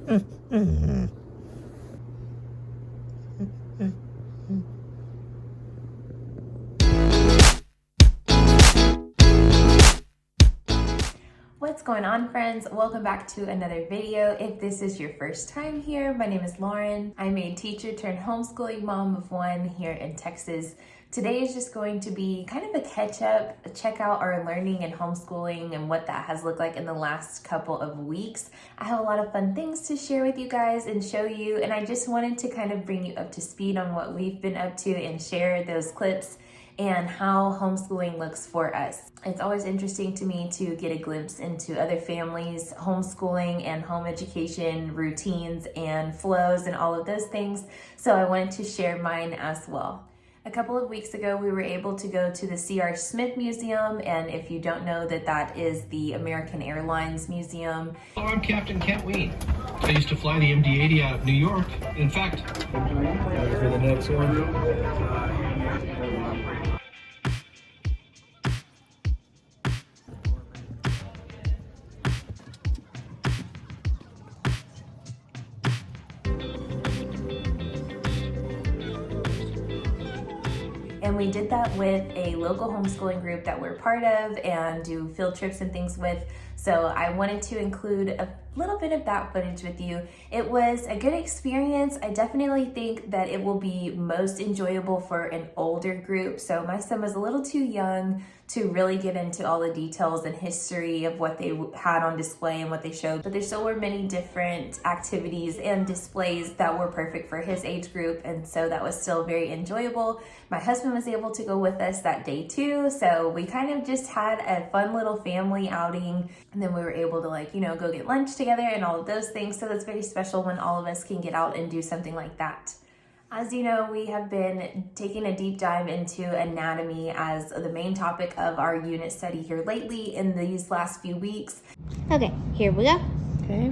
What's going on, friends? Welcome back to another video. If this is your first time here, my name is Lauren. I'm a teacher turned homeschooling mom of one here in Texas. Today is just going to be kind of a catch up, check out our learning and homeschooling and what that has looked like in the last couple of weeks. I have a lot of fun things to share with you guys and show you, and I just wanted to kind of bring you up to speed on what we've been up to and share those clips and how homeschooling looks for us. It's always interesting to me to get a glimpse into other families' homeschooling and home education routines and flows and all of those things. So I wanted to share mine as well. A couple of weeks ago, we were able to go to the C.R. Smith Museum, and if you don't know that is the American Airlines Museum. I'm Captain Kent Ween. I used to fly the MD-80 out of New York. In fact, ready for the next one? And we did that with a local homeschooling group that we're part of and do field trips and things with. So I wanted to include a little bit of that footage with you. It was a good experience. I definitely think that it will be most enjoyable for an older group. So my son was a little too young to really get into all the details and history of what they had on display and what they showed. But there still were many different activities and displays that were perfect for his age group. And so that was still very enjoyable. My husband was able to go with us that day too. So we kind of just had a fun little family outing. And then we were able to go get lunch together and all of those things. So that's very special when all of us can get out and do something like that. As you know, we have been taking a deep dive into anatomy as the main topic of our unit study here lately in these last few weeks. Okay, here we go. Okay,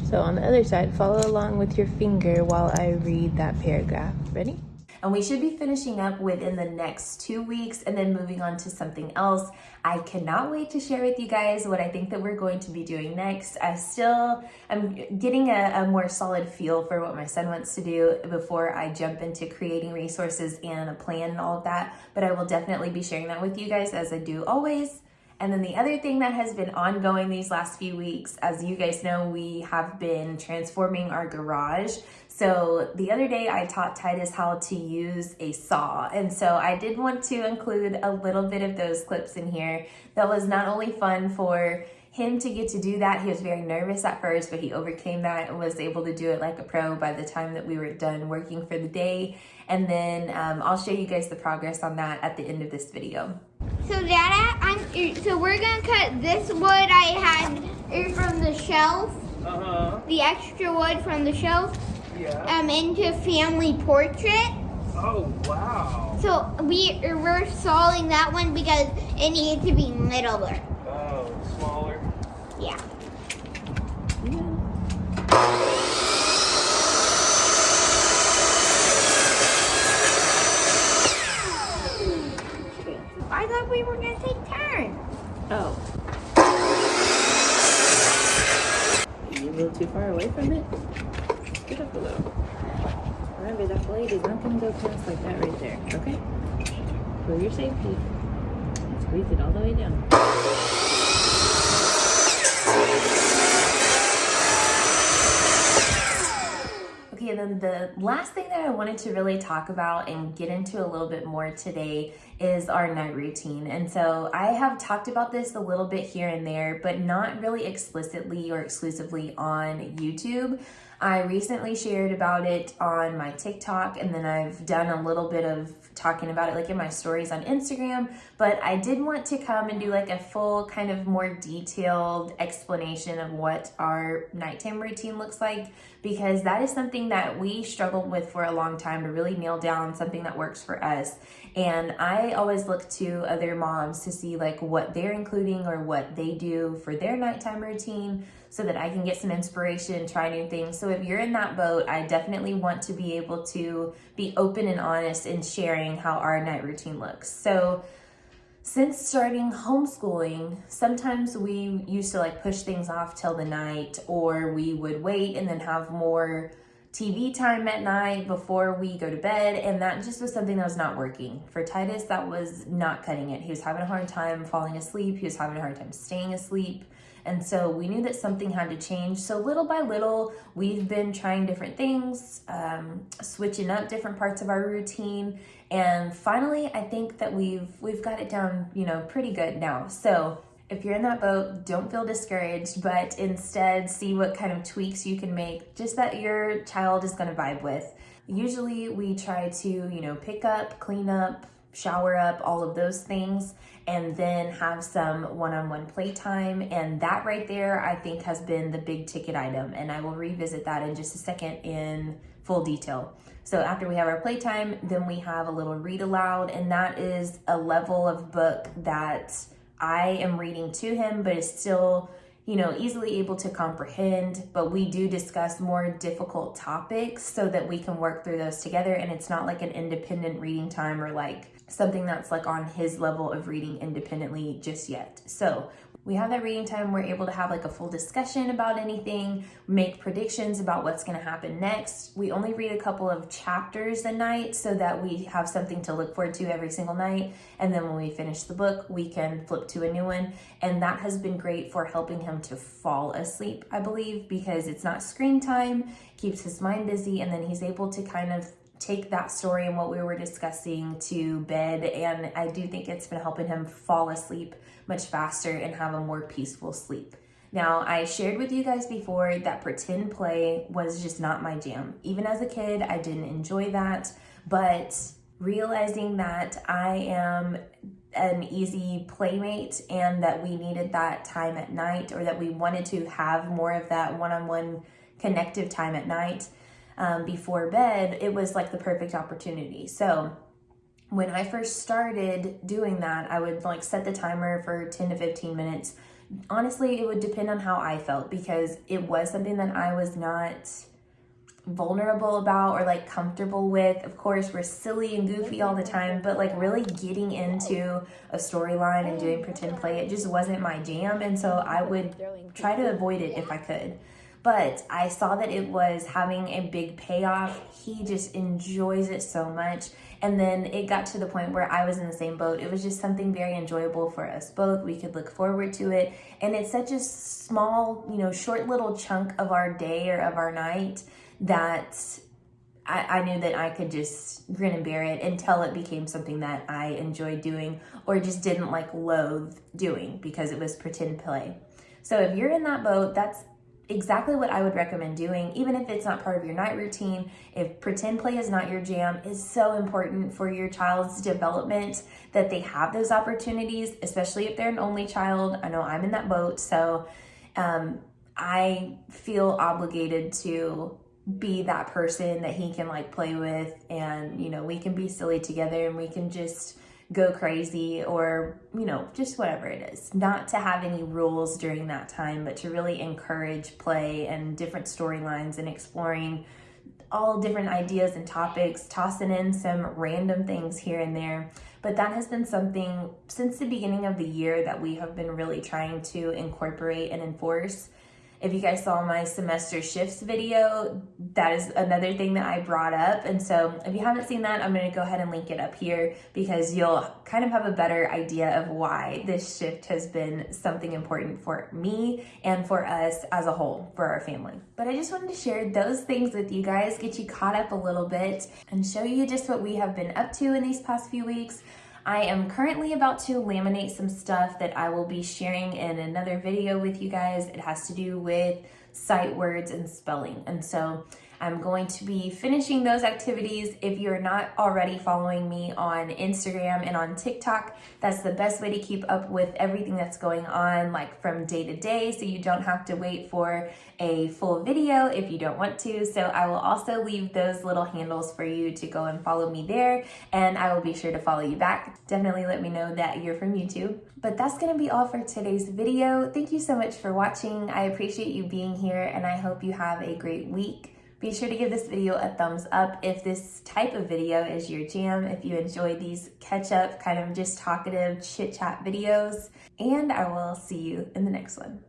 so on the other side, follow along with your finger while I read that paragraph. Ready? And we should be finishing up within the next 2 weeks and then moving on to something else. I cannot wait to share with you guys what I think that we're going to be doing next. I'm getting a more solid feel for what my son wants to do before I jump into creating resources and a plan and all of that. But I will definitely be sharing that with you guys as I do always. And then the other thing that has been ongoing these last few weeks, as you guys know, we have been transforming our garage. So the other day I taught Titus how to use a saw. And so I did want to include a little bit of those clips in here. That was not only fun for him to get to do that. He was very nervous at first, but he overcame that and was able to do it like a pro by the time that we were done working for the day. And then I'll show you guys the progress on that at the end of this video. So Dada, so we're gonna cut this wood I had from the shelf, the extra wood from the shelf, into family portrait. Oh, wow. So we're sawing that one because it needs to be littler. Oh, smaller. Yeah. I thought we were gonna take turns. Oh. You a little too far away from it? Get up a little. Remember, that blade is not going to go past like that right there, okay? For your safety. Squeeze it all the way down. Okay, and then the last thing that I wanted to really talk about and get into a little bit more today is our night routine. And so I have talked about this a little bit here and there, but not really explicitly or exclusively on YouTube. I recently shared about it on my TikTok, and then I've done a little bit of talking about it like in my stories on Instagram, but I did want to come and do like a full kind of more detailed explanation of what our nighttime routine looks like, because that is something that we struggled with for a long time to really nail down something that works for us. And I always look to other moms to see like what they're including or what they do for their nighttime routine so that I can get some inspiration, try new things. So if you're in that boat, I definitely want to be able to be open and honest in sharing how our night routine looks. So Since starting homeschooling, sometimes we used to like push things off till the night, or we would wait and then have more TV time at night before we go to bed, and that just was something that was not working. For Titus, that was not cutting it. He was having a hard time falling asleep. He was having a hard time staying asleep. And so we knew that something had to change. So little by little, we've been trying different things, switching up different parts of our routine. And finally, I think that we've got it down, pretty good now. So if you're in that boat, don't feel discouraged, but instead see what kind of tweaks you can make just that your child is going to vibe with. Usually we try to, pick up, clean up, shower up, all of those things, and then have some one-on-one playtime. And that right there, I think, has been the big ticket item. And I will revisit that in just a second in full detail. So after we have our playtime, then we have a little read aloud, and that is a level of book that I am reading to him, but is still, easily able to comprehend. But we do discuss more difficult topics so that we can work through those together. And it's not like an independent reading time or like something that's like on his level of reading independently just yet. So we have that reading time. We're able to have like a full discussion about anything, make predictions about what's going to happen next. We only read a couple of chapters a night so that we have something to look forward to every single night. And then when we finish the book, we can flip to a new one. And that has been great for helping him to fall asleep, I believe, because it's not screen time, keeps his mind busy, and then he's able to kind of take that story and what we were discussing to bed. And I do think it's been helping him fall asleep much faster and have a more peaceful sleep. Now, I shared with you guys before that pretend play was just not my jam. Even as a kid, I didn't enjoy that, but realizing that I am an easy playmate and that we needed that time at night, or that we wanted to have more of that one-on-one connective time at night, before bed, it was like the perfect opportunity. So when I first started doing that, I would like set the timer for 10 to 15 minutes. Honestly, it would depend on how I felt, because it was something that I was not vulnerable about or like comfortable with. Of course, we're silly and goofy all the time, but like really getting into a storyline and doing pretend play, it just wasn't my jam. And so I would try to avoid it if I could. But I saw that it was having a big payoff. He just enjoys it so much. And then it got to the point where I was in the same boat. It was just something very enjoyable for us both. We could look forward to it. And it's such a small, short little chunk of our day or of our night that I knew that I could just grin and bear it until it became something that I enjoyed doing, or just didn't like loathe doing because it was pretend play. So if you're in that boat, that's exactly what I would recommend doing, even if it's not part of your night routine. If pretend play is not your jam, it's so important for your child's development that they have those opportunities, especially if they're an only child. I know I'm in that boat, so I feel obligated to be that person that he can like play with, and we can be silly together and we can just go crazy, or just whatever it is. Not to have any rules during that time, but to really encourage play and different storylines and exploring all different ideas and topics, tossing in some random things here and there. But that has been something since the beginning of the year that we have been really trying to incorporate and enforce. If you guys saw my semester shifts video, that is another thing that I brought up. And so if you haven't seen that, I'm going to go ahead and link it up here, because you'll kind of have a better idea of why this shift has been something important for me and for us as a whole, for our family. But I just wanted to share those things with you guys, get you caught up a little bit, and show you just what we have been up to in these past few weeks. I am currently about to laminate some stuff that I will be sharing in another video with you guys. It has to do with sight words and spelling. And so I'm going to be finishing those activities. If you're not already following me on Instagram and on TikTok, that's the best way to keep up with everything that's going on, like from day to day, so you don't have to wait for a full video if you don't want to. So I will also leave those little handles for you to go and follow me there, and I will be sure to follow you back. Definitely let me know that you're from YouTube. But that's going to be all for today's video. Thank you so much for watching. I appreciate you being here, and I hope you have a great week. Be sure to give this video a thumbs up if this type of video is your jam, if you enjoy these catch up, kind of just talkative chit chat videos, and I will see you in the next one.